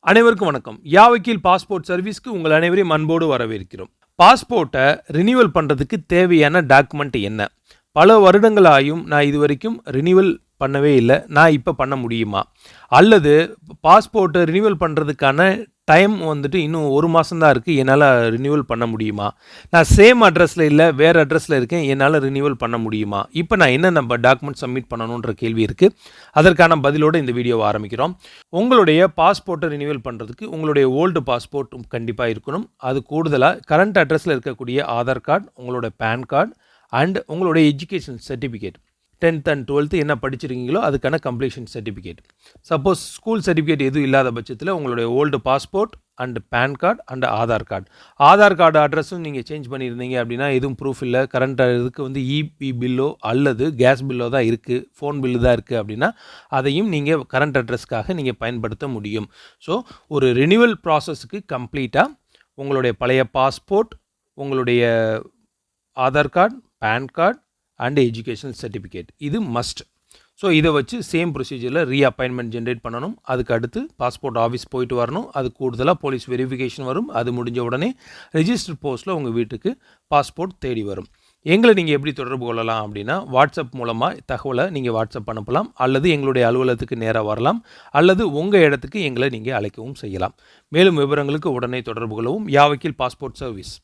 அனைவருக்கும் வணக்கம். யாவக்கீல் பாஸ்போர்ட் சர்வீஸ்க்கு உங்கள் அனைவரையும் அன்போடு வரவேற்கிறோம். பாஸ்போர்ட்டை ரினியூவல் பண்ணுறதுக்கு தேவையான டாக்குமெண்ட் என்ன? பல வருடங்களாயும் நான் இது வரைக்கும் ரினியூவல் பண்ணவே இல்லை, நான் இப்போ பண்ண முடியுமா? அல்லது பாஸ்போர்ட்டை ரினியூவல் பண்ணுறதுக்கான டைம் வந்துட்டு இன்னும் 1 மாதம் தான் இருக்குது, என்னால் ரினியூவல் பண்ண முடியுமா? நான் சேம் அட்ரஸில் இல்லை, வேறு அட்ரஸில் இருக்கேன், என்னால் ரினியூவல் பண்ண முடியுமா? இப்போ நான் என்னென்ன டாக்குமெண்ட் சப்மிட் பண்ணணுன்ற கேள்வி இருக்குது. அதற்கான பதிலோடு இந்த வீடியோவை ஆரம்பிக்கிறோம். உங்களுடைய பாஸ்போர்ட்டை ரினியூவல் பண்ணுறதுக்கு உங்களுடைய ஓல்டு பாஸ்போர்ட் கண்டிப்பாக இருக்கணும். அது கூடுதலாக கரண்ட் அட்ரஸில் இருக்கக்கூடிய ஆதார் கார்டு, உங்களோட பேன் கார்டு அண்ட் உங்களுடைய education certificate, 10th and 12th என்ன படிச்சிருக்கீங்களோ அதுக்கான completion certificate. Suppose school certificate எதுவும் இல்லாத பட்சத்தில் உங்களுடைய old passport and PAN card and Aadhaar card. Aadhaar card அட்ரஸும் நீங்கள் சேஞ்ச் பண்ணியிருந்தீங்க அப்படின்னா எதுவும் ப்ரூஃப் இல்லை, கரண்ட் இதுக்கு வந்து இபி பில்லோ அல்லது கேஸ் பில்லோ தான் இருக்குது, ஃபோன் பில்லு தான் இருக்குது அப்படின்னா அதையும் நீங்கள் கரண்ட் அட்ரஸ்க்காக நீங்கள் பயன்படுத்த முடியும். ஸோ ஒரு ரினியூவல் ப்ராசஸுக்கு கம்ப்ளீட்டாக உங்களுடைய பழைய பாஸ்போர்ட், உங்களுடைய Aadhaar card, PAN card and educational certificate இது மஸ்ட். ஸோ இதை வச்சு சேம் ப்ரொசீஜரில் ரீஅப்பாயின்மெண்ட் ஜென்ரேட் பண்ணணும். அதுக்கு அடுத்து பாஸ்போர்ட் ஆஃபீஸ் போயிட்டு வரணும். அது கூடுதலாக போலீஸ் வெரிஃபிகேஷன் வரும். அது முடிஞ்ச உடனே ரெஜிஸ்டர் போஸ்ட்டில் உங்கள் வீட்டுக்கு பாஸ்போர்ட் தேடி வரும். எங்களை நீங்கள் எப்படி தொடர்பு கொள்ளலாம் அப்படின்னா, வாட்ஸ்அப் மூலமாக தகவலை நீங்கள் வாட்ஸ்அப் அனுப்பலாம், அல்லது எங்களுடைய அலுவலகத்துக்கு நேராக வரலாம், அல்லது உங்கள் இடத்துக்கு எங்களை நீங்கள் அழைக்கவும் செய்யலாம். மேலும் விவரங்களுக்கு உடனே தொடர்பு கொள்ளவும். யாவக்கீல் பாஸ்போர்ட் சர்வீஸ்.